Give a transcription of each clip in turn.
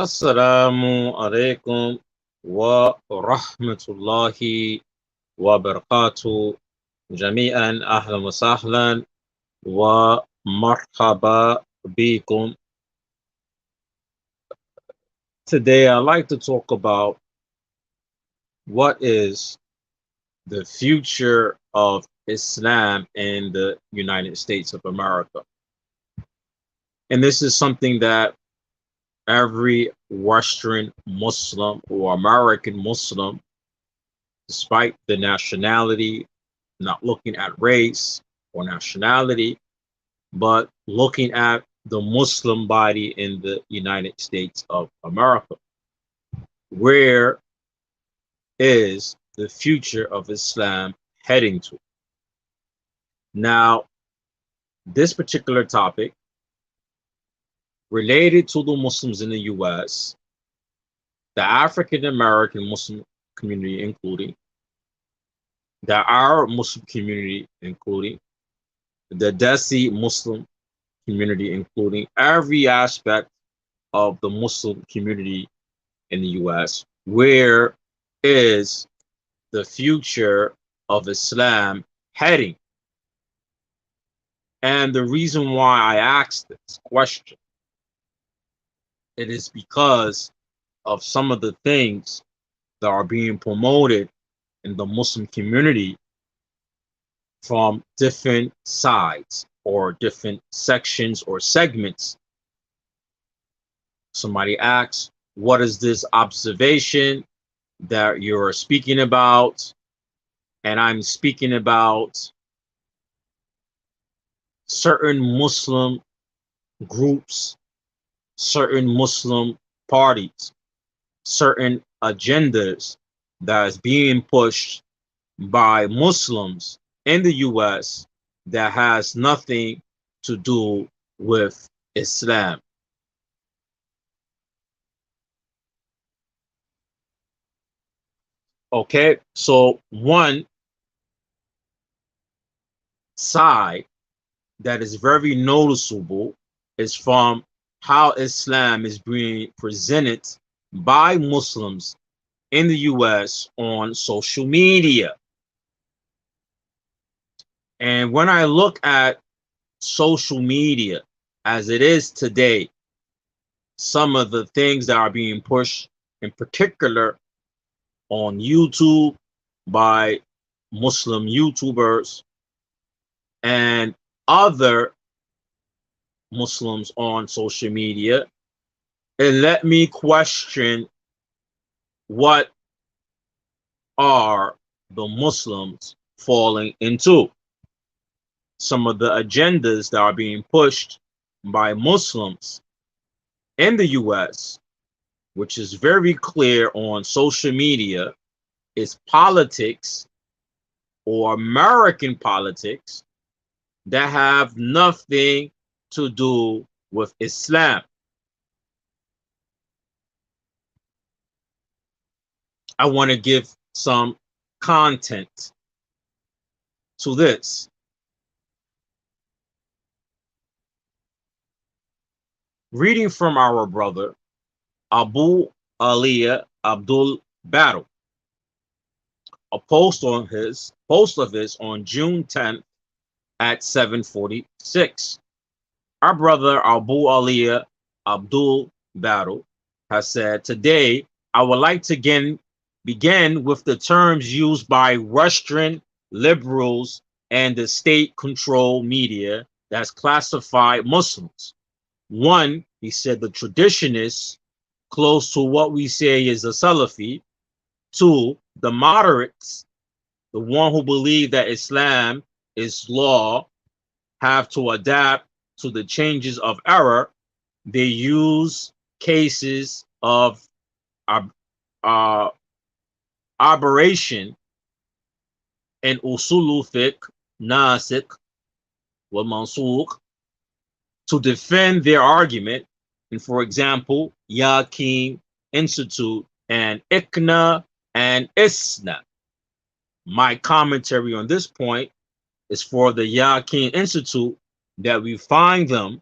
السلام عليكم ورحمة الله وبركاته جميعا أهلا وسهلا ومرحبا بكم. Today I'd like to talk about what is the future of Islam in the United States of America. And this is something that every Western Muslim or American Muslim, despite the nationality, not looking at race or nationality, but looking at the Muslim body in the United States of America. Where is the future of Islam heading to? Now, this particular topic related to the Muslims in the US, the African American Muslim community, including the Arab Muslim community, including the Desi Muslim community, including every aspect of the Muslim community in the US. Where is the future of Islam heading? And the reason why I asked this question, it is because of some of the things that are being promoted in the Muslim community from different sides or different sections or segments. Somebody asks, what is this observation that you're speaking about? And I'm speaking about certain Muslim groups, certain Muslim parties, certain agendas that is being pushed by Muslims in the US that has nothing to do with Islam. Okay, so one side that is very noticeable is from how Islam is being presented by Muslims in the US on social media. And when I look at social media as it is today, some of the things that are being pushed, in particular on YouTube by Muslim YouTubers and other Muslims on social media, it let me question what are the Muslims falling into. Some of the agendas that are being pushed by Muslims in the US, which is very clear on social media, is politics or American politics that have nothing to do with Islam. I want to give some content to this. Reading from our brother Abu Aliyah Abdul Battle, a post of his on June 10th at 7:46. Our brother Abu Aliyah Abdul Battle has said, today I would like to begin with the terms used by Western liberals and the state-controlled media that's classified Muslims. One, he said, the traditionists, close to what we say is a Salafi. Two, the moderates, the one who believe that Islam is law, have to adapt to the changes of era. They use cases of aberration in usulu fiqh, nasikh, wa mansukh to defend their argument. And for example, Yaqeen Institute and Iqna and Isna. My commentary on this point is for the Yaqeen Institute that we find them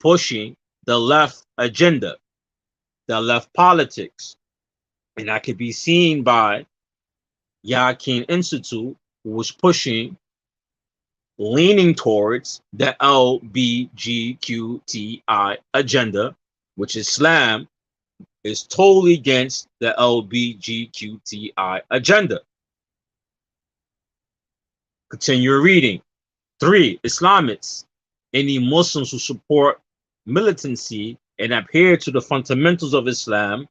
pushing the left agenda. that left politics. And that could be seen by Yakin Institute, who was leaning towards the LBGQTI agenda, which Islam is totally against the LBGQTI agenda. Continue reading. 3. Islamists, any Muslims who support militancy and adhere to the fundamentals of Islam,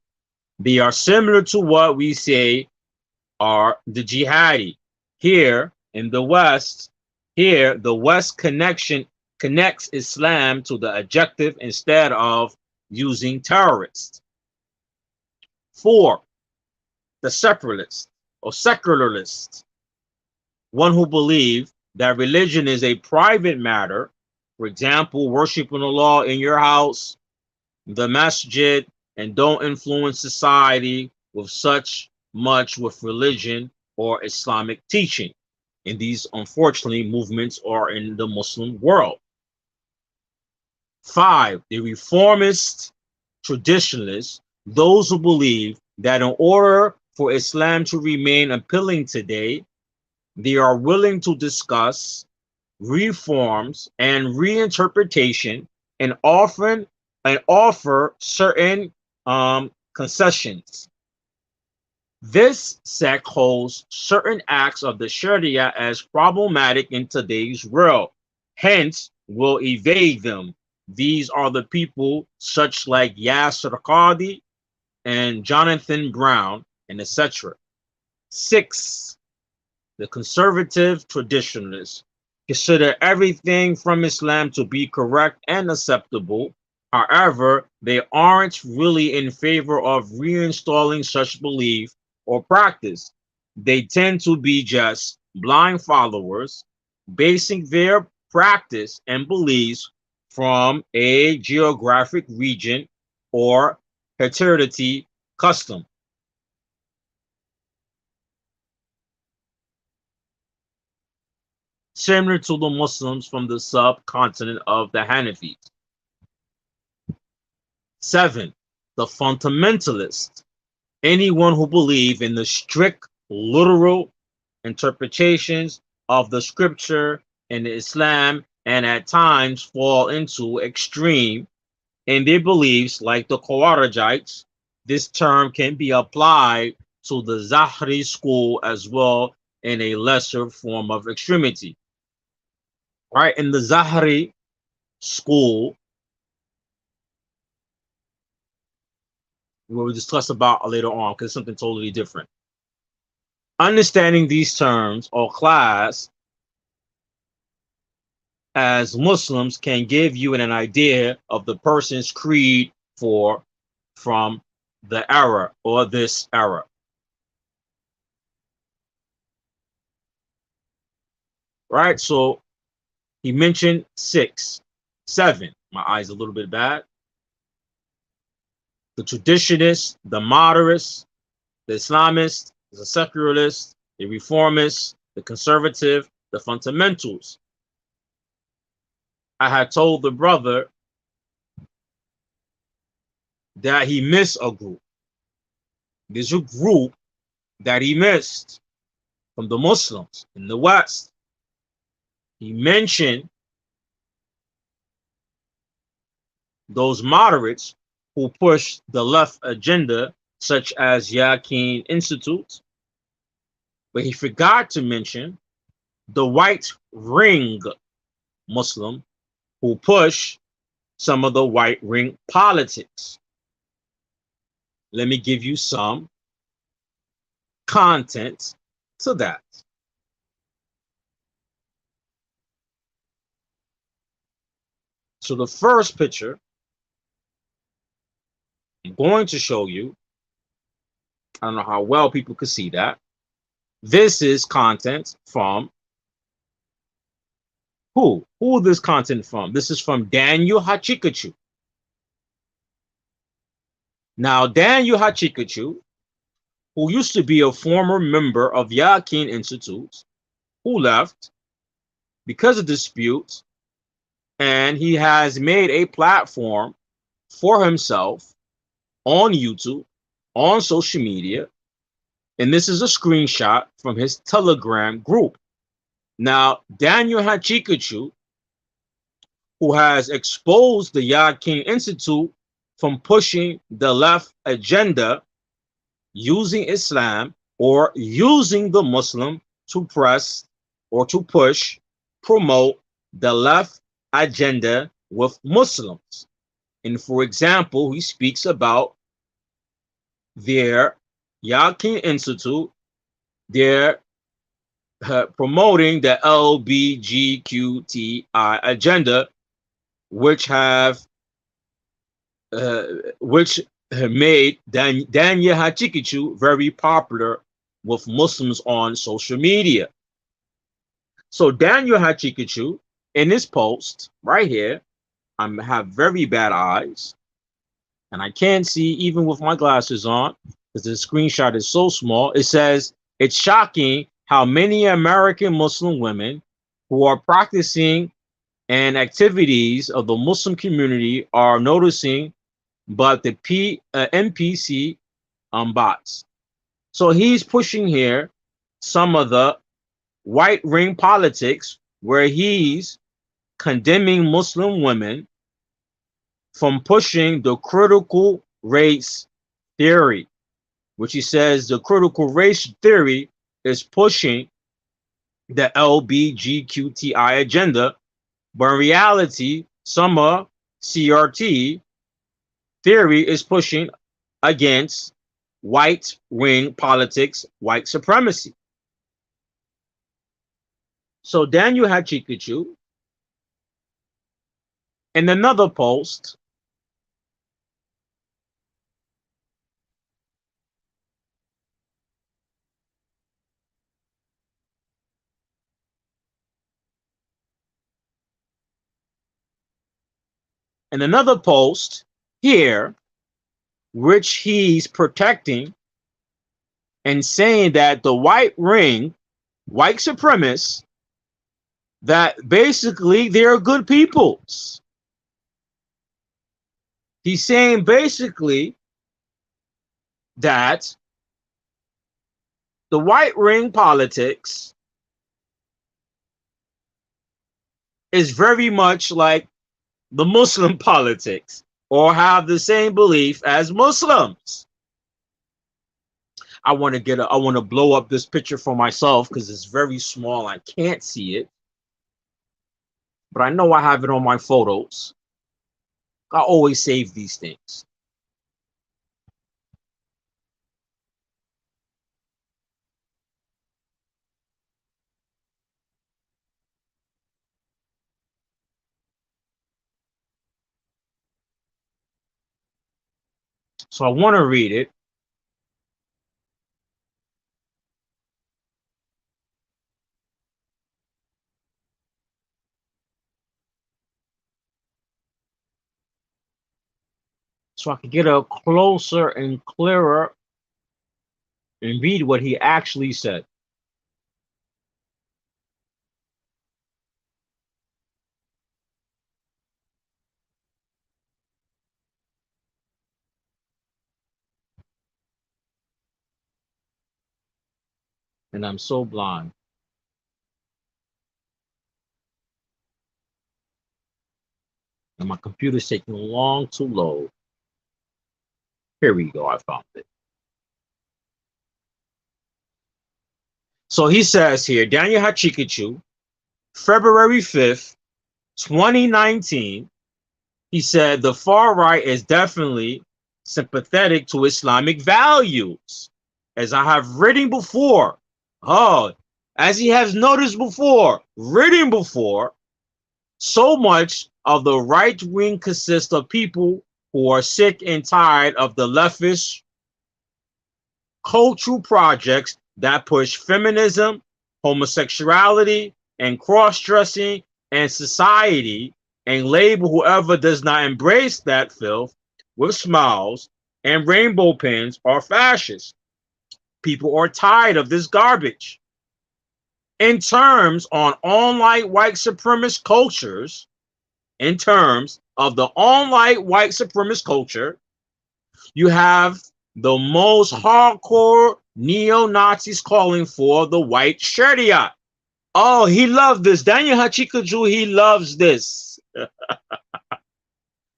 they are similar to what we say are the jihadi. Here in the West, the West connects Islam to the objective instead of using terrorists. 4. The separatists or secularists, one who believe that religion is a private matter. For example, worshiping Allah in your house, the masjid, and don't influence society with much with religion or Islamic teaching. And these, unfortunately, movements are in the Muslim world. 5. The reformist traditionalists, those who believe that in order for Islam to remain appealing today, they are willing to discuss reforms and reinterpretation and offer certain concessions. This sect holds certain acts of the Sharia as problematic in today's world, hence will evade them. These are the people such like Yasser Qadi and Jonathan Brown and etc. 6. The conservative traditionalists consider everything from Islam to be correct and acceptable. However, they aren't really in favor of reinstalling such belief or practice. They tend to be just blind followers, basing their practice and beliefs from a geographic region or hereditary custom. Similar to the Muslims from the subcontinent of the Hanafis. 7. The fundamentalists, anyone who believes in the strict literal interpretations of the scripture in Islam and at times fall into extreme in their beliefs like the Khawarijites. This term can be applied to the Zahri school as well in a lesser form of extremity. Right, in the Zahri school, we'll discuss about later on because it's something totally different. Understanding these terms or class as Muslims can give you an idea of the person's creed from the era or this era. Right, so he mentioned 6, 7. My eyes a little bit bad. The traditionists, the moderates, the Islamists, the secularists, the reformists, the conservative, the fundamentals. I had told the brother that he missed a group. There's a group that he missed from the Muslims in the West. He mentioned those moderates who push the left agenda, such as Yakin Institute, but he forgot to mention the white ring Muslim who push some of the white ring politics. Let me give you some content to that. So the first picture I'm going to show you, I don't know how well people could see that. This is content from who? Who is this content from? This is from Daniel Hachikachu. Now, Daniel Hachikachu, who used to be a former member of Yakin Institute, who left because of disputes, and he has made a platform for himself on YouTube, on social media, and this is a screenshot from his Telegram group. Now, Daniel Hachikachu, who has exposed the Yad King Institute from pushing the left agenda using Islam or using the Muslim to press or to push, promote the left agenda with Muslims. And for example, he speaks about their Yad King Institute, their promoting the LBGQTI agenda, which made Daniel Hachikichu very popular with Muslims on social media. So Daniel Hachikichu, in his post right here, I have very bad eyes, and I can't see even with my glasses on because the screenshot is so small. It says, it's shocking how many American Muslim women who are practicing and activities of the Muslim community are noticing, but the NPC bots. So he's pushing here some of the white ring politics where he's condemning Muslim women from pushing the critical race theory, which he says the critical race theory is pushing the LBGQTI agenda, but in reality, some of CRT theory is pushing against white wing politics, white supremacy. So Daniel Hachikachu, in another post, here, which he's protecting and saying that the white ring, white supremacists, that basically they're good peoples. He's saying basically that the white ring politics is very much like the Muslim politics, or have the same belief as Muslims. I want to blow up this picture for myself because it's very small. I can't see it, but I know I have it on my photos. I always save these things. So I want to read it. So I can get a closer and clearer and read what he actually said. And I'm so blind. And my computer's taking long to load. Here we go, I found it. So he says here, Daniel Hachikachu, February 5th, 2019, he said the far right is definitely sympathetic to Islamic values. As I have written before, as he has noticed before, written before, so much of the right wing consists of people who are sick and tired of the leftist cultural projects that push feminism, homosexuality, and cross-dressing and society, and label whoever does not embrace that filth with smiles and rainbow pins are fascists. People are tired of this garbage. In terms on online white supremacist cultures, in terms of the online white supremacist culture, You have the most hardcore neo-Nazis calling for the white Sharia. Oh, he loved this. Daniel Hachikaju, he loves this.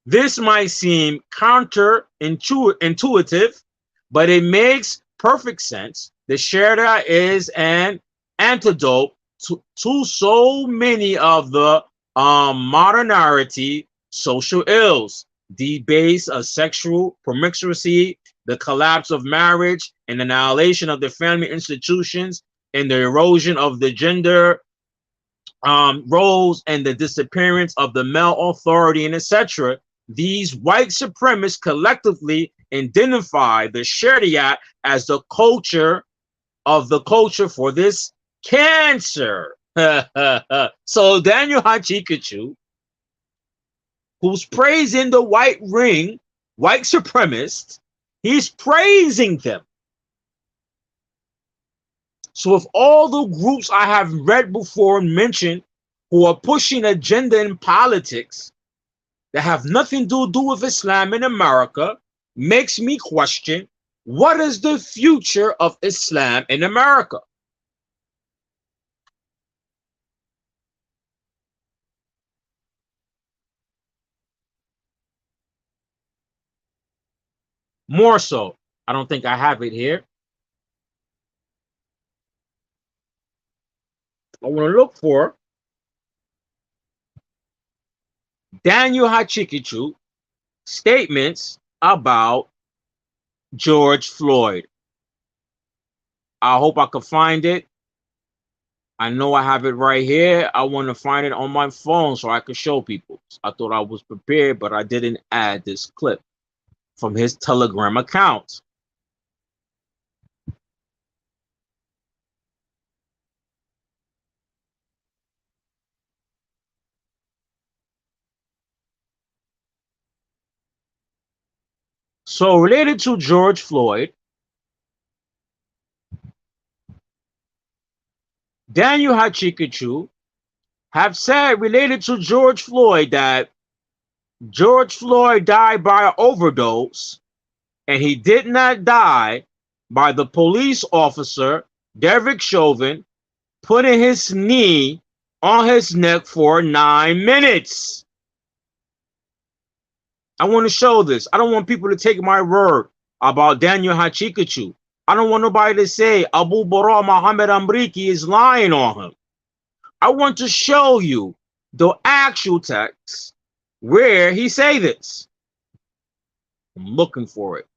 This might seem counterintuitive, but it makes perfect sense. The Sharia is an antidote to so many of the modernity social ills, the base of sexual promiscuity, the collapse of marriage, and annihilation of the family institutions, and the erosion of the gender roles, and the disappearance of the male authority, and etc. These white supremacists collectively identify the Sharia as the culture of the culture for this cancer. So Daniel Hachikachu, who's praising the white ring, white supremacists, he's praising them. So if all the groups I have read before and mentioned who are pushing agenda in politics that have nothing to do with Islam in America, makes me question, what is the future of Islam in America? More so, I don't think I have it here. I want to look for Daniel Hachikichu statements about George Floyd. I hope I can find it. I know I have it right here. I want to find it on my phone so I can show people. I thought I was prepared, but I didn't add this clip from his Telegram account. So related to George Floyd, Daniel Hachikachu have said related to George Floyd that George Floyd died by an overdose, and he did not die by the police officer, Derek Chauvin, putting his knee on his neck for 9 minutes. I want to show this. I don't want people to take my word about Daniel Hachikachu. I don't want nobody to say Abu Bara Muhammad Amriki is lying on him. I want to show you the actual text where he say this. I'm looking for it.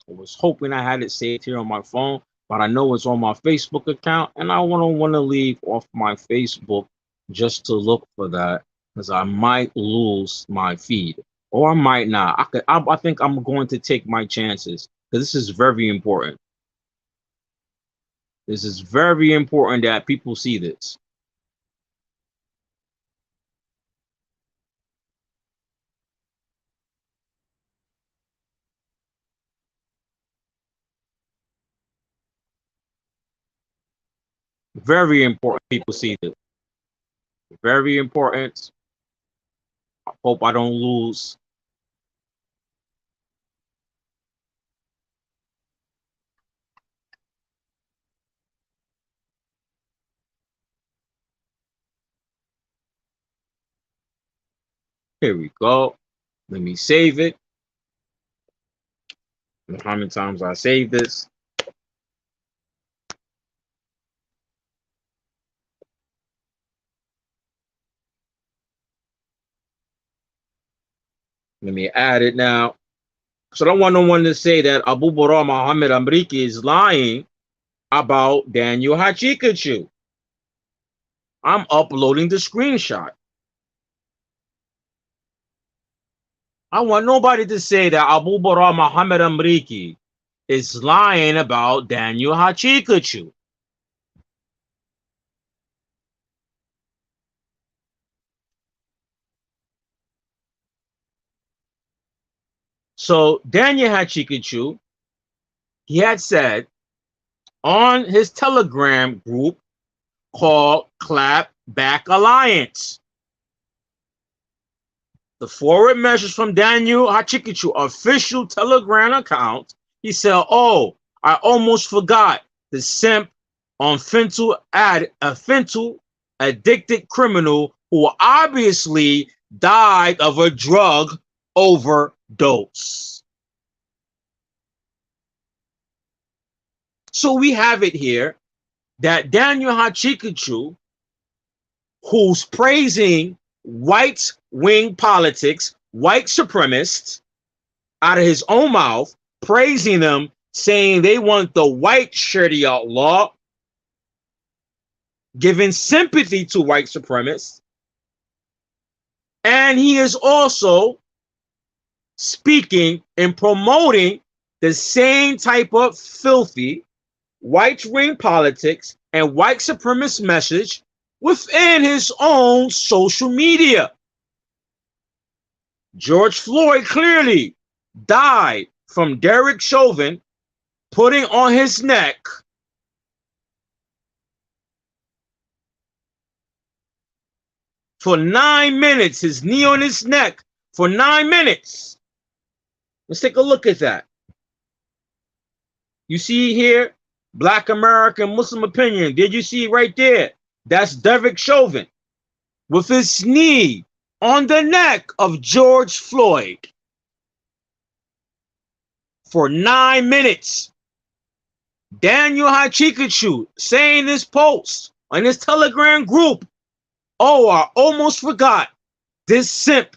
I was hoping I had it saved here on my phone, but I know it's on my Facebook account, and I don't want to leave off my Facebook just to look for that, because I might lose my feed, or I might not. I think I'm going to take my chances, because this is very important. This is very important that people see this. Very important people see this. Very important. I hope I don't lose. Here we go. Let me save it. How many times I save this? Let me add it now. So I don't want no one to say that Abu Bara Muhammad Amriki is lying about Daniel Hachikachu. I'm uploading the screenshot. I want nobody to say that Abu Bara Muhammad Amriki is lying about Daniel Hachikachu. So Daniel Hachikachu, he had said on his Telegram group called Clap Back Alliance. The forward message from Daniel Hachikachu official Telegram account. He said, "Oh, I almost forgot the simp on fentanyl addicted criminal who obviously died of a drug overdose." So we have it here that Daniel Hachikachu, who's praising white wing politics, white supremacists, out of his own mouth, praising them, saying they want the white Sharia law, giving sympathy to white supremacists. And he is also speaking and promoting the same type of filthy white wing politics and white supremacist message within his own social media. George Floyd clearly died from Derek Chauvin putting on his neck for 9 minutes, his knee on his neck for 9 minutes. Let's take a look at that. You see here, Black American Muslim opinion. Did you see right there? That's Derek Chauvin with his knee on the neck of George Floyd for 9 minutes. Daniel Hachikachu saying this post on his Telegram group, "Oh, I almost forgot this simp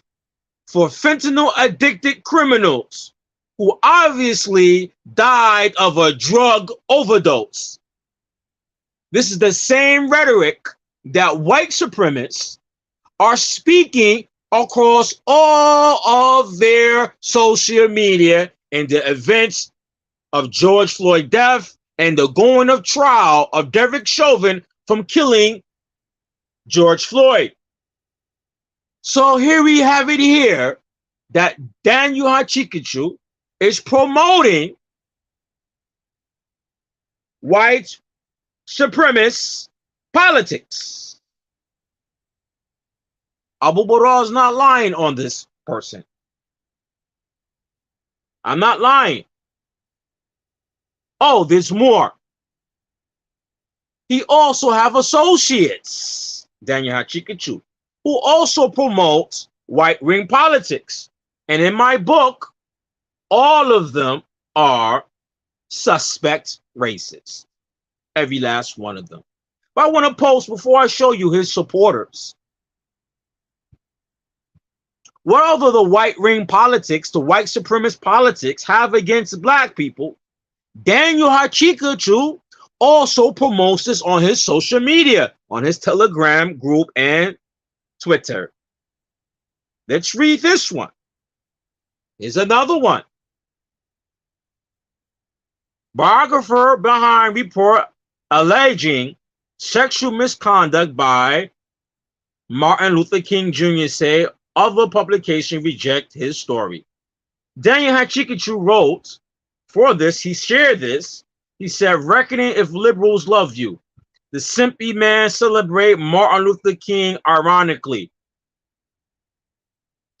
for fentanyl addicted criminals who obviously died of a drug overdose." This is the same rhetoric that white supremacists are speaking across all of their social media in the events of George Floyd death and the going of trial of Derek Chauvin from killing George Floyd. So here we have it here that Daniel Hachikachu is promoting white supremacist politics. Abu Baral is not lying on this person. I'm not lying. Oh, there's more. He also have associates, Daniel Hachikachu, who also promotes white wing politics. And in my book, all of them are suspect racists. Every last one of them. But I want to post before I show you his supporters. Whatever the white wing politics, the white supremacist politics have against black people, Daniel Hachikachu also promotes this on his social media, on his Telegram group and Twitter. Let's read this one. Here's another one. Biographer behind report alleging sexual misconduct by Martin Luther King Jr. say other publication reject his story. Daniel Hachikachu wrote for this, he shared this. He said, "Reckoning if liberals love you. The simpy man celebrate Martin Luther King ironically."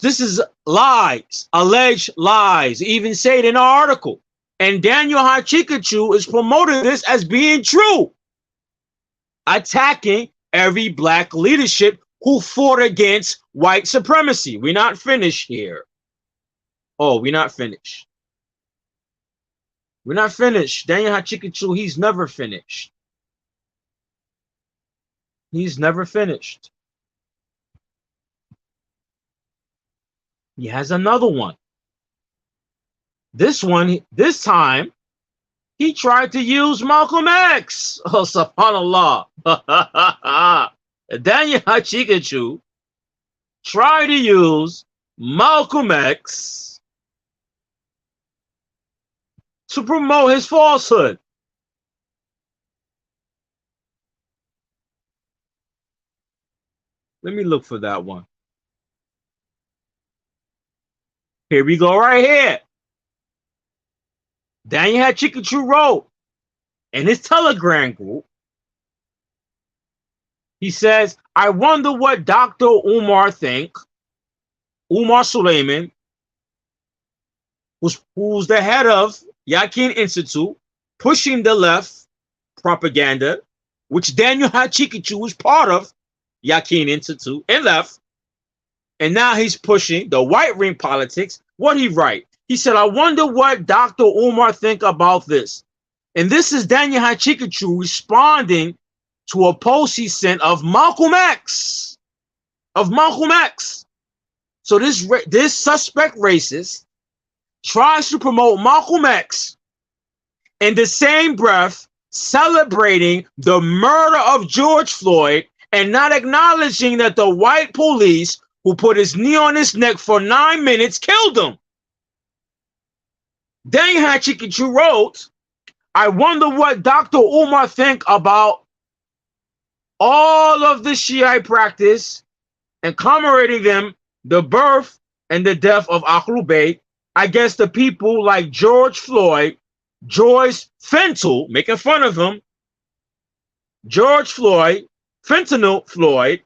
This is lies, alleged lies. Even say it in an article. And Daniel Hachikachu is promoting this as being true, attacking every black leadership who fought against white supremacy. We're not finished here. Oh, we're not finished. We're not finished. Daniel Hachikachu, he's never finished. He's never finished. He has another one. This time, he tried to use Malcolm X. Oh, subhanAllah. Daniel Hachikachu tried to use Malcolm X to promote his falsehood. Let me look for that one. Here we go right here. Daniel Hachikachu wrote in his Telegram group, He says, I wonder what Dr. Umar think, Umar Suleiman, who's the head of Yakin Institute, pushing the left propaganda, which Daniel Hachikichu was part of Yakin Institute and left. And now he's pushing the white ring politics. What he write? He said, I wonder what Dr. Umar think about this. And this is Daniel Hachikichu responding to a post he sent of Malcolm X. So this suspect racist tries to promote Malcolm X in the same breath celebrating the murder of George Floyd and not acknowledging that the white police who put his knee on his neck for 9 minutes killed him. Daniel Hachikichu wrote, I wonder what Dr. Umar think about all of the Shiite practice and commemorating them, the birth and the death of Ahlul Bayt. I guess the people like George Floyd, Joyce Fentanyl, making fun of him, George Floyd, Fentanyl Floyd,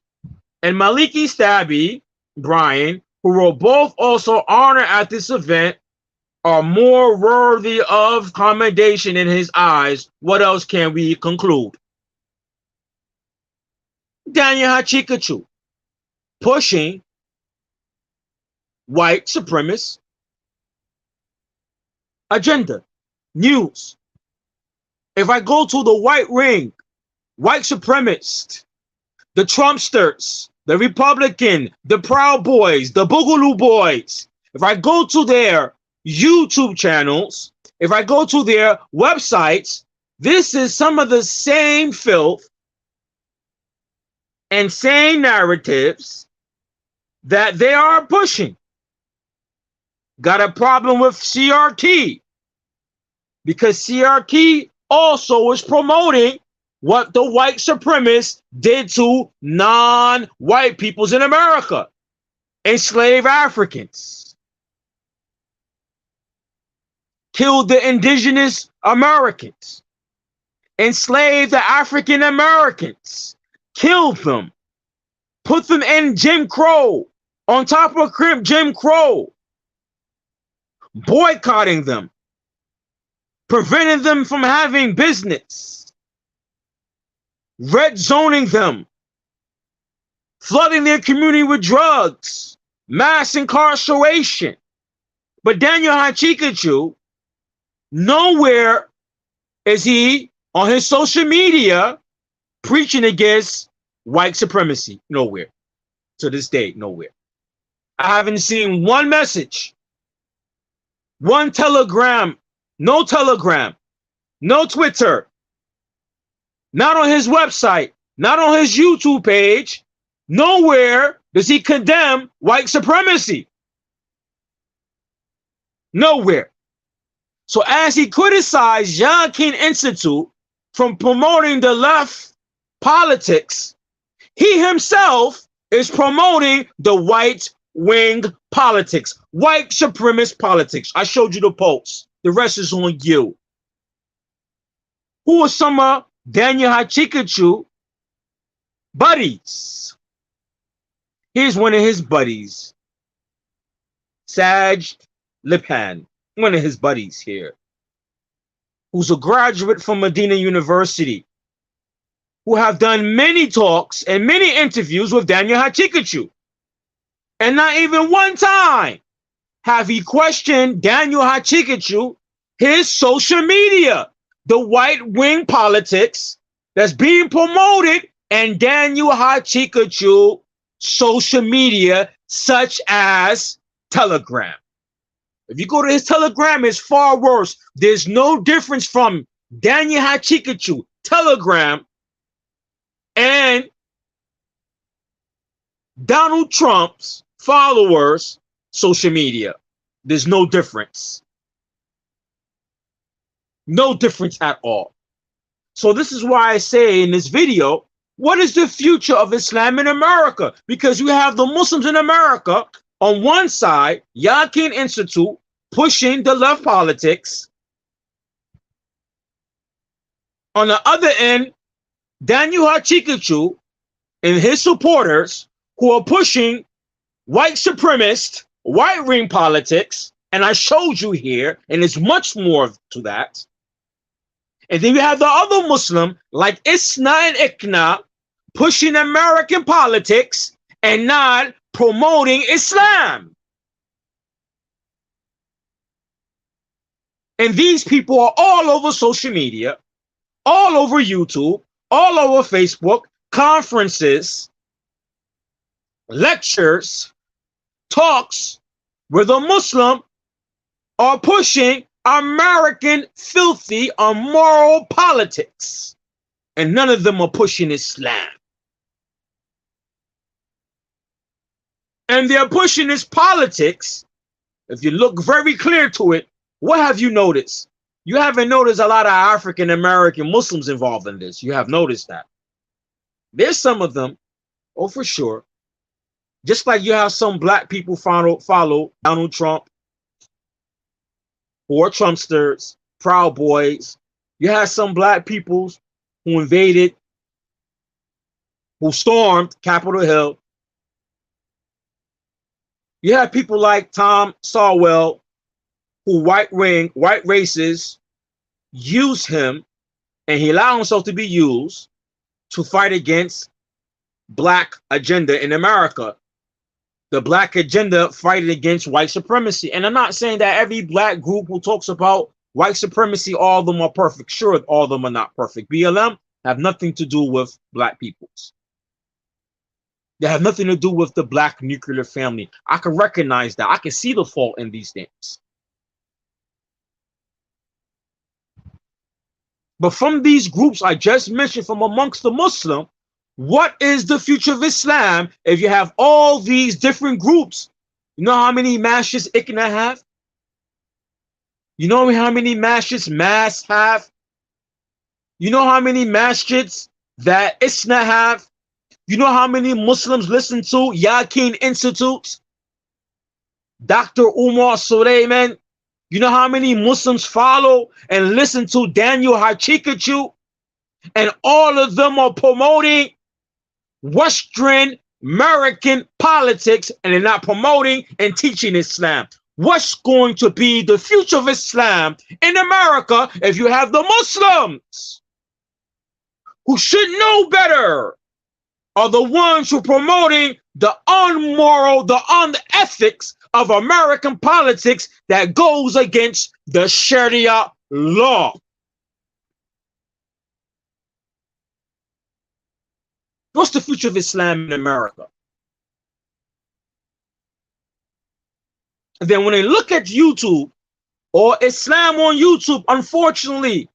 and Maliki Stabby, Brian, who were both also honored at this event, are more worthy of commendation in his eyes. What else can we conclude? Daniel Hachikichu pushing white supremacist agenda. News. If I go to the white ring, white supremacist, the Trumpsters, the Republican, the Proud Boys, the Boogaloo Boys, if I go to their YouTube channels, if I go to their websites, this is some of the same filth and same narratives that they are pushing. Got a problem with CRT because CRT also is promoting what the white supremacists did to non-white peoples in America, enslaved Africans, killed the indigenous Americans, enslaved the African Americans, killed them, put them in Jim Crow, on top of Jim Crow, boycotting them, preventing them from having business, red zoning them, flooding their community with drugs, mass incarceration. But Daniel Hachikichu, nowhere is he on his social media preaching against white supremacy. Nowhere. To this day, nowhere. I haven't seen one message, one telegram, no Twitter, not on his website, not on his YouTube page. Nowhere does he condemn white supremacy. Nowhere. So as he criticized Yakin Institute from promoting the left politics, he himself is promoting the white wing politics, white supremacist politics. I showed you the post. The rest is on you. Who are some of Daniel Hachikichu buddies? Here's one of his buddies, Saj Lipan, one of his buddies here, who's a graduate from Medina University, who have done many talks and many interviews with Daniel Hachikichu. And not even one time have he questioned Daniel Hachikichu, his social media, the white wing politics that's being promoted in Daniel Hachikichu social media, such as Telegram. If you go to his Telegram, it's far worse. There's no difference from Daniel Hachikichu Telegram and Donald Trump's followers social media. There's no difference. No difference at all. So this is why I say in this video, what is the future of Islam in America? Because you have the Muslims in America on one side, Yakin Institute pushing the left politics. On the other end, Daniel Hachikichu and his supporters who are pushing white supremacist, white ring politics, and I showed you here, and there's much more to that. And then you have the other Muslim, like Isna and Ikna, pushing American politics and not promoting Islam. And these people are all over social media, all over YouTube, all over Facebook, conferences, lectures, talks, where the Muslim are pushing American filthy, immoral politics. And none of them are pushing Islam. And they're pushing this politics. If you look very clear to it, what have you noticed? You haven't noticed a lot of African American Muslims involved in this. You have noticed that. There's some of them, oh, for sure. Just like you have some black people follow Donald Trump, or Trumpsters, Proud Boys. You have some black people who invaded, who stormed Capitol Hill. You have people like Tom Sawell, who white races use him, and he allowed himself to be used to fight against black agenda in America. The black agenda fighting against white supremacy. And I'm not saying that every black group who talks about white supremacy, all of them are perfect. Sure, all of them are not perfect. BLM have nothing to do with black peoples. They have nothing to do with the black nuclear family. I can recognize that. I can see the fault in these things. But from these groups I just mentioned, from amongst the Muslim, what is the future of Islam if you have all these different groups? You know how many masjids Ikna have? You know how many masjids Mass have? You know how many masjids that Isna have? You know how many Muslims listen to Yaqeen Institute? Dr. Umar Suleiman? You know how many Muslims follow and listen to Daniel Hachikachu? And all of them are promoting Western American politics, and they're not promoting and teaching Islam. What's going to be the future of Islam in America if you have the Muslims who should know better are the ones who are promoting the unmoral, the unethics of American politics that goes against the Sharia law? What's the future of Islam in America? And then when they look at YouTube or Islam on YouTube, unfortunately,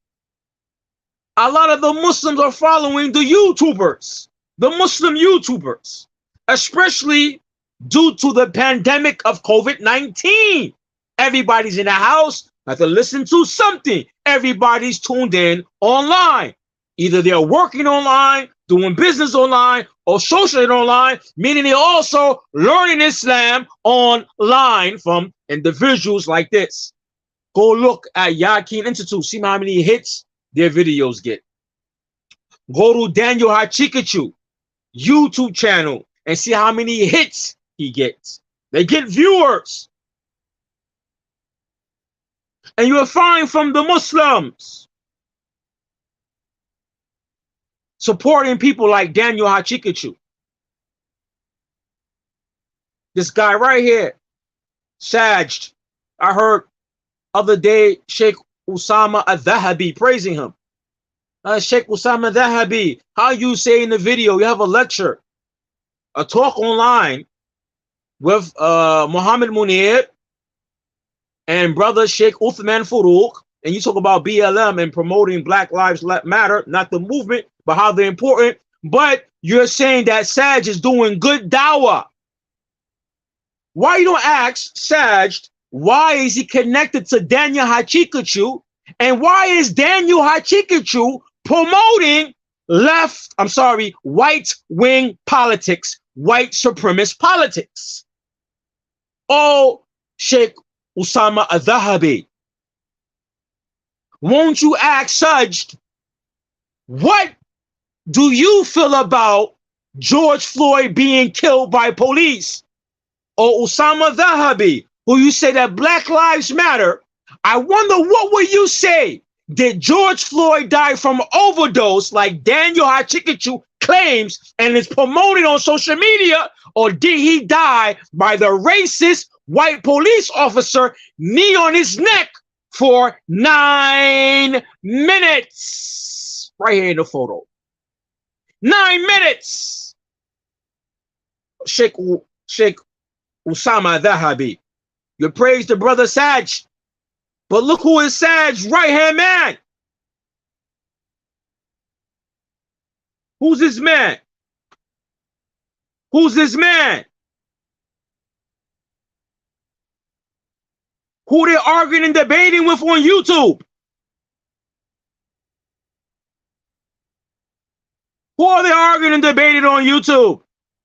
a lot of the Muslims are following the YouTubers, the Muslim YouTubers, especially due to the pandemic of COVID-19. Everybody's in the house, have to listen to something. Everybody's tuned in online. Either they're working online, doing business online, or socially online, meaning they're also learning Islam online from individuals like this. Go look at Yaqeen Institute, see how many hits their videos get. Go to Daniel Hachikachu YouTube channel and see how many hits he gets. They get viewers. And you will find from the Muslims supporting people like Daniel Hachikachu. This guy right here, Sajd. I heard other day Sheikh Usama al-Dhahabi praising him. Sheikh Usama al-Dhahabi, how you say in the video, you have a lecture, a talk online with Muhammad Munir and brother Sheikh Uthman Farouk, and you talk about BLM and promoting Black Lives Matter, not the movement, but how they're important. But you're saying that Saj is doing good dawah. Why you don't ask Saj, why is he connected to Daniel Hachikachu? And why is Daniel Hachikachu promoting white-wing politics, white supremacist politics? Oh, Sheikh Usama al-Dhahabi, won't you ask Saj, what do you feel about George Floyd being killed by police, or Osama Zahabi, who you say that Black Lives Matter, I wonder what would you say? Did George Floyd die from overdose like Daniel Hachikachu claims and is promoting on social media, or did he die by the racist white police officer knee on his neck for 9 minutes? Right here in the photo. 9 minutes. Sheikh Osama Zahabi. You praise the brother Sag, but look who is Sag's right-hand man. Who's this man? Who's this man? Who they arguing and debating with on YouTube? Who are they arguing and debating on YouTube?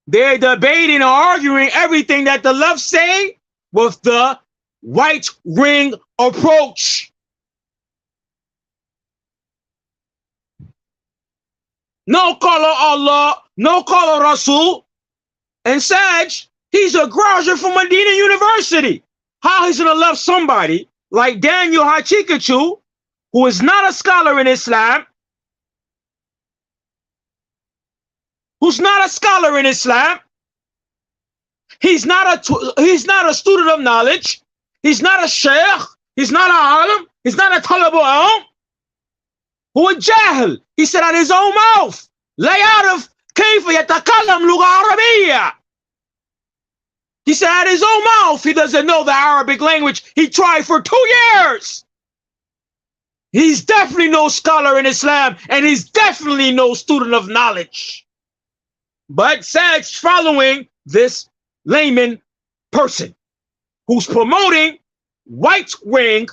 They're debating and arguing everything that the left say with the white ring approach. No color Allah, no color Rasul. And Sag, he's a graduate from Medina University. How he's gonna love somebody like Daniel Hachikachu, who is not a scholar in Islam, who's not a scholar in Islam. He's not a student of knowledge. He's not a sheikh. He's not a alim. He's not a talib al-ilm. Who a jahil. He said out his own mouth, لا يعرف كيف يتكلم لغة عربية. He said out his own mouth, he doesn't know the Arabic language. He tried for 2 years. He's definitely no scholar in Islam, and he's definitely no student of knowledge. But Sag's following this layman person who's promoting white wing,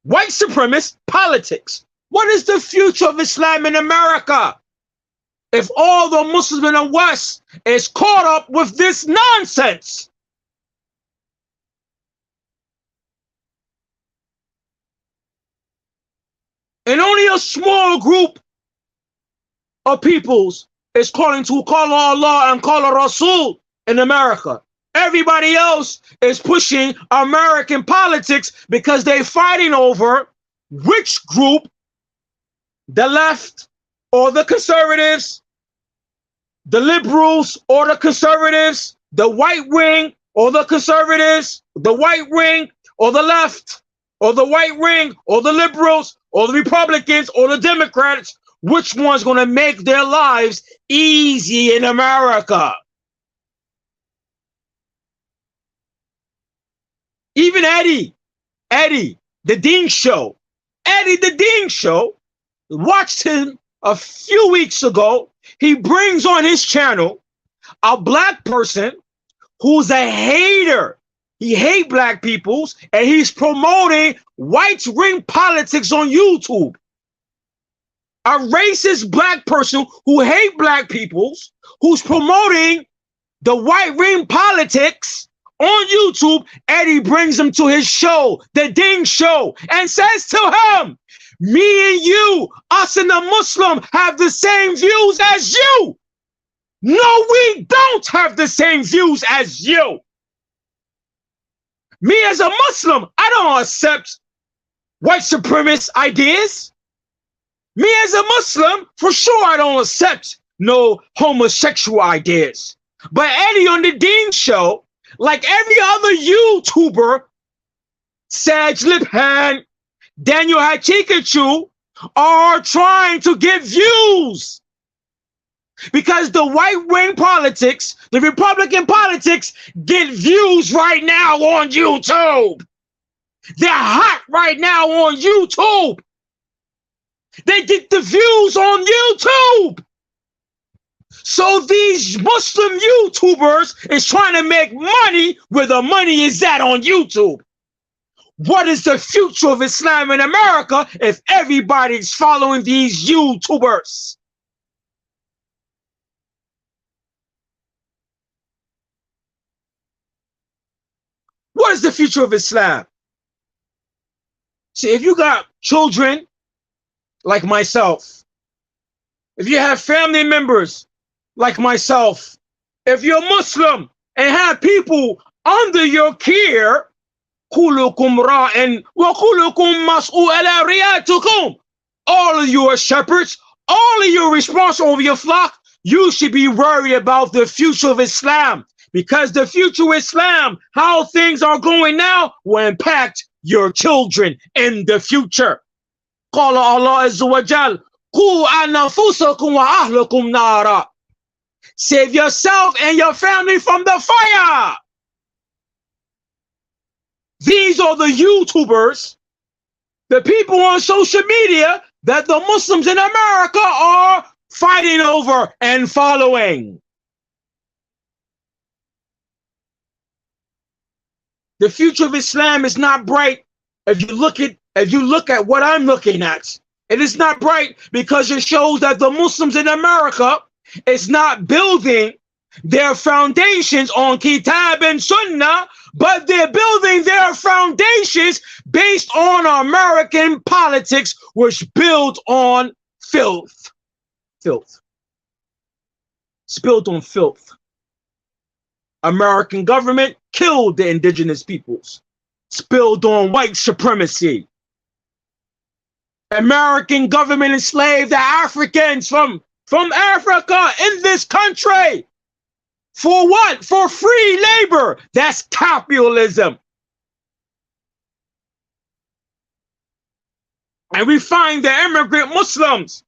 white supremacist politics. What is the future of Islam in America if all the Muslims in the West is caught up with this nonsense? And only a small group of peoples is calling to call Allah and call Rasul in America. Everybody else is pushing American politics because they're fighting over which group, the left or the conservatives, the liberals or the conservatives, the white wing or the conservatives, the white wing or the left, or the white wing or the liberals or the Republicans or the Democrats. Which one's going to make their lives easy in America? Even Eddie, the Dean Show, Eddie the Dean Show, watched him a few weeks ago. He brings on his channel a black person who's a hater. He hates black peoples, and he's promoting white ring politics on YouTube. A racist black person who hates black peoples, who's promoting the white ring politics on YouTube. Eddie brings him to his show, the Ding Show, and says to him, me and you, us and the Muslim, have the same views as you. No, we don't have the same views as you. Me as a Muslim, I don't accept white supremacist ideas. Me as a Muslim, for sure I don't accept no homosexual ideas. But Eddie on the Dean Show, like every other YouTuber, Sag Lipan, Daniel Hachikachu, are trying to get views. Because the white wing politics, the Republican politics, get views right now on YouTube. They're hot right now on YouTube. They get the views on YouTube. So these Muslim YouTubers is trying to make money where the money is at on YouTube. What is the future of Islam in America if everybody's following these YouTubers? What is the future of Islam? See, if you got children like myself, if you have family members like myself, if you're Muslim and have people under your care, كلكم راع وكلكم مسؤول على رعايتكم. All of you are shepherds, all of you are responsible over your flock. You should be worried about the future of Islam, because the future of Islam, how things are going now, will impact your children in the future. قال الله عز وجل قوا أنفسكم وأهلكم نارا. Save yourself and your family from the fire. These are the YouTubers, the people on social media that the Muslims in America are fighting over and following. The future of Islam is not bright. If you look at what I'm looking at, it is not bright, because it shows that the Muslims in America is not building their foundations on Kitab and Sunnah, but they're building their foundations based on American politics, which build on filth. Filth. It's built on filth. American government killed the indigenous peoples. It's built on white supremacy. American government enslaved the Africans from Africa in this country. For what? For free labor. That's capitalism. And we find the immigrant Muslims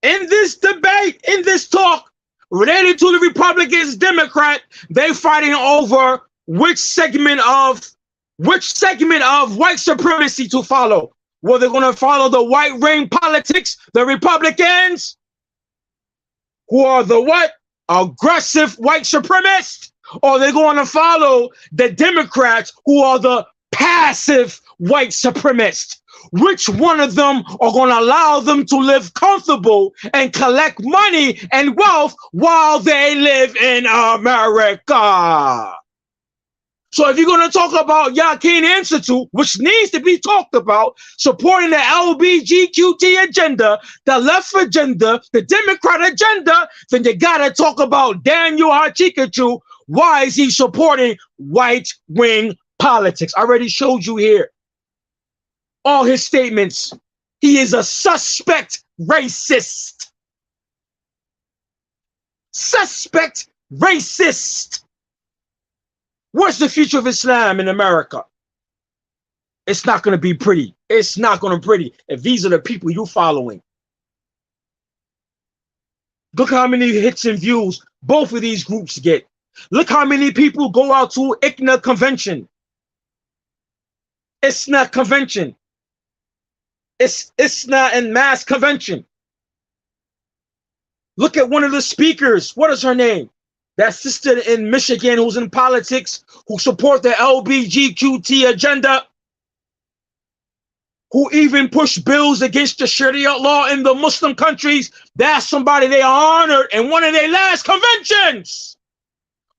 in this debate, in this talk, related to the Republicans, Democrat, they fighting over which segment of white supremacy to follow. Whether they're going to follow the white ring politics, the Republicans, who are the what? Aggressive white supremacists, or they're going to follow the Democrats, who are the passive white supremacists. Which one of them are going to allow them to live comfortable and collect money and wealth while they live in America? So if you're going to talk about Yaqeen Institute, which needs to be talked about, supporting the LBGQT agenda, the left agenda, the Democrat agenda, then you got to talk about Daniel Hachikachu. Why is he supporting right-wing politics? I already showed you here all his statements. He is a suspect racist. Suspect racist. What's the future of Islam in America? It's not going to be pretty. It's not going to be pretty if these are the people you're following. Look how many hits and views both of these groups get. Look how many people go out to ICNA convention. ISNA convention. ISNA and mass convention. Look at one of the speakers. What is her name? That sister in Michigan who's in politics, who support the LBGQT agenda, who even push bills against the Sharia law in the Muslim countries. That's somebody they honored in one of their last conventions.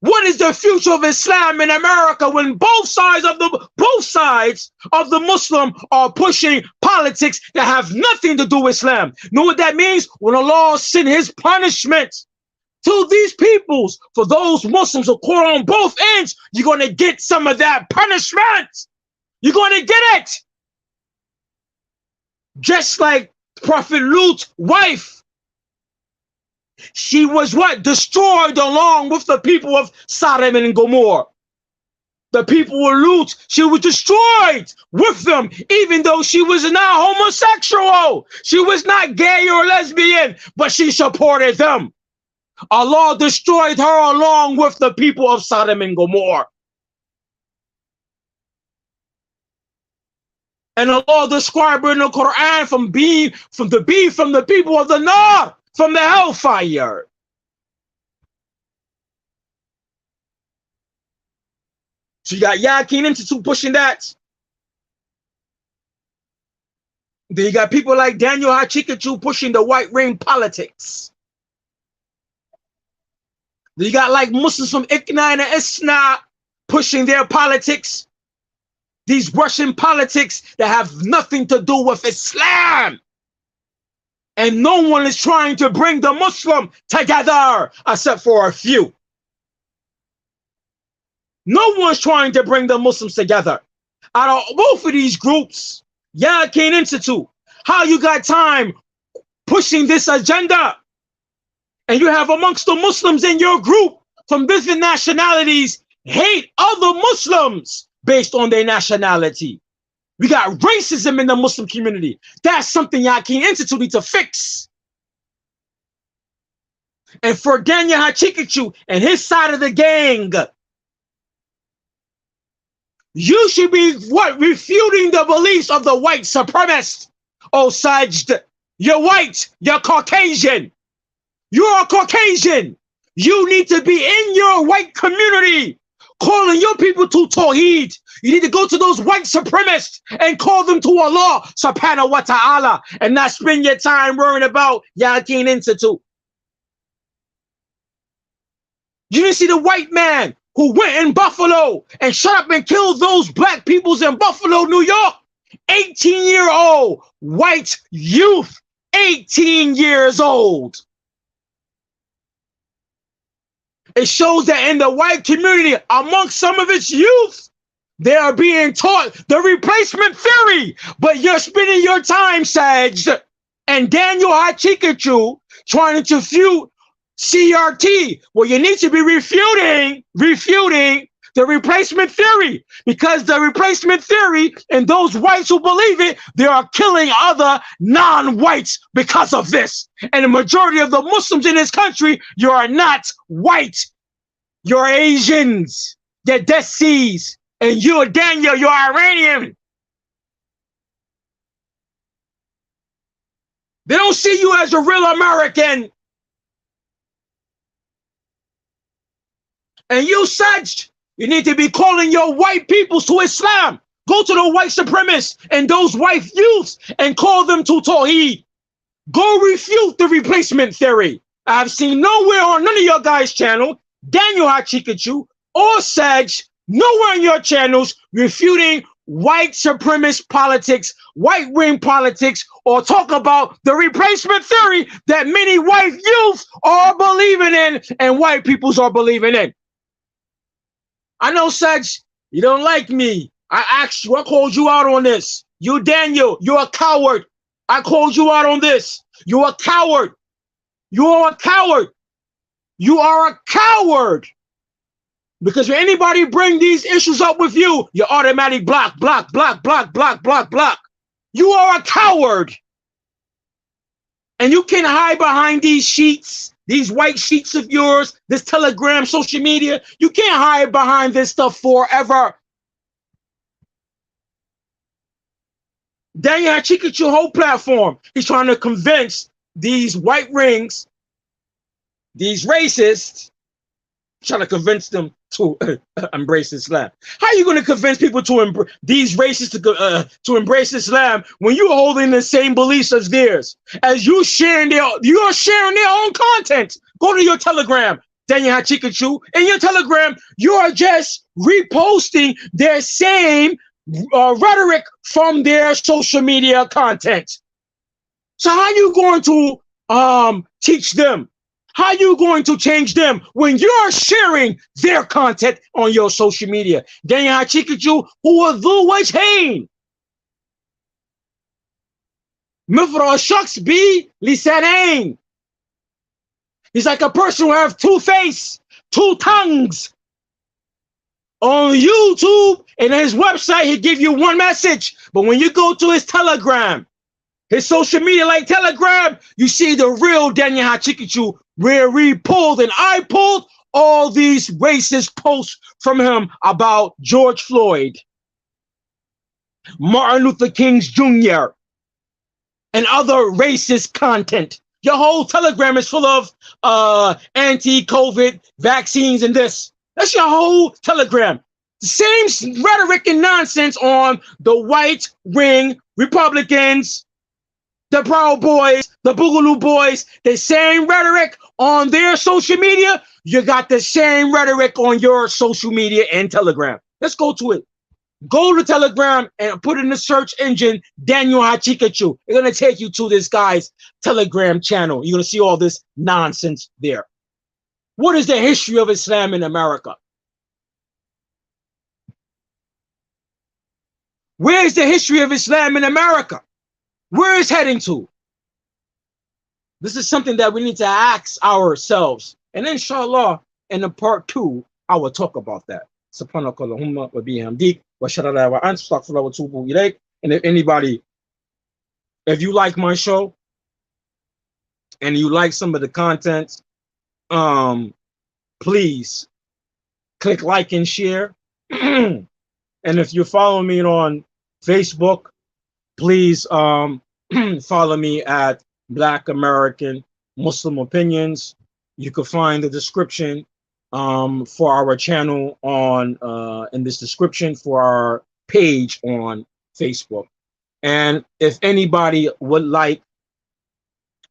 What is the future of Islam in America when both sides of the Muslim are pushing politics that have nothing to do with Islam? Know what that means? When Allah sent his punishment to these peoples, for those Muslims who caught on both ends, you're going to get some of that punishment. You're going to get it. Just like Prophet Lut's wife. She was what? Destroyed along with the people of Sodom and Gomorrah. The people of Lut, she was destroyed with them, even though she was not homosexual. She was not gay or lesbian, but she supported them. Allah destroyed her along with the people of Sodom and Gomorrah. And Allah described her in the Quran from the people of the Nar, from the hellfire. So you got Yaqeen Institute pushing that. Then you got people like Daniel Hachikachu pushing the white ring politics. Then you got like Muslims from ICNA and ISNA pushing their politics. These Russian politics that have nothing to do with Islam. And no one is trying to bring the Muslim together except for a few. No one's trying to bring the Muslims together. Out of both of these groups, Yaqeen Institute, how you got time pushing this agenda? And you have amongst the Muslims in your group from different nationalities hate other Muslims based on their nationality. We got racism in the Muslim community. That's something Yaqeen Institute needs to fix. And for Daniel Hachikachu and his side of the gang, you should be refuting the beliefs of the white supremacists. Oh, Sajd, you're white, you're Caucasian. You're a Caucasian. You need to be in your white community calling your people to Tawheed. You need to go to those white supremacists and call them to Allah subhanahu wa ta'ala and not spend your time worrying about Yaqeen Institute. You didn't see the white man who went in Buffalo and shot up and killed those black peoples in Buffalo, New York? 18-year-old white youth, 18 years old. It shows that in the white community, amongst some of its youth, they are being taught the replacement theory. But you're spending your time, Saj, and Daniel Hachikachu trying to refute CRT. Well, you need to be refuting the replacement theory, because the replacement theory and those whites who believe it, they are killing other non-whites because of this. And the majority of the Muslims in this country, you are not white. You're Asians, you're Desis, and you're Daniel, you're Iranian. They don't see you as a real American. And you, Saj, you need to be calling your white peoples to Islam. Go to the white supremacists and those white youths and call them to Tawheed. Go refute the replacement theory. I've seen nowhere on none of your guys' channel, Daniel Hachikachu or Saj, nowhere on your channels refuting white supremacist politics, white wing politics, or talk about the replacement theory that many white youth are believing in and white peoples are believing in. I know, Saj, you don't like me. I asked you, I called you out on this. You, Daniel, you're a coward. I called you out on this. You're a coward. You are a coward. You are a coward. Because when anybody bring these issues up with you, you automatically block. You are a coward. And you can hide behind these sheets, these white sheets of yours, this Telegram, social media. You can't hide behind this stuff forever. Daniel Hachikachu's whole platform, he's trying to convince these white rings, these racists, trying to convince them to embrace Islam. How are you going to convince people to these racists to embrace Islam when you're holding the same beliefs as theirs? As you are sharing their own content. Go to your Telegram, Daniel Hachikachu. In your Telegram, you are just reposting their same rhetoric from their social media content. So how are you going to teach them? How are you going to change them when you're sharing their content on your social media? Daniel Hachikachu, who ذو وجهين مفرغ الشخص بلسانين. He's like a person who have two faces, two tongues. On YouTube and his website, he give you one message. But when you go to his Telegram, his social media like Telegram, you see the real Daniel Hachikachu, where we pulled and I pulled all these racist posts from him about George Floyd, Martin Luther King Jr., and other racist content. Your whole Telegram is full of anti-COVID vaccines and this. That's your whole Telegram. The same rhetoric and nonsense on the white wing Republicans, the Proud Boys, the Boogaloo Boys, the same rhetoric on their social media. You got the same rhetoric on your social media and Telegram. Let's go to it. Go to Telegram and put in the search engine Daniel Hachikachu. It's gonna take you to this guy's Telegram channel. You're gonna see all this nonsense there. What is the history of Islam in America? Where is the history of Islam in America? Where is heading to? This is something that we need to ask ourselves. And inshallah, in the part 2, I will talk about that. Subhanakallahumma wa bihamdik wa shadada wa anta astaghfiruka wa atubu ilayk. And if anybody, if you like my show and you like some of the content, please click like and share. And if you're following me on Facebook, please follow me at Black American Muslim Opinions. You can find the description for our channel on in this description for our page on Facebook. And if anybody would like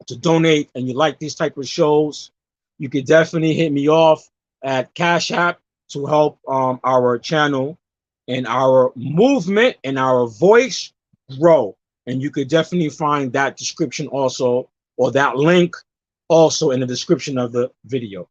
to donate and you like these type of shows, you could definitely hit me off at Cash App to help our channel and our movement and our voice grow. And you could definitely find that description also, or that link also in the description of the video.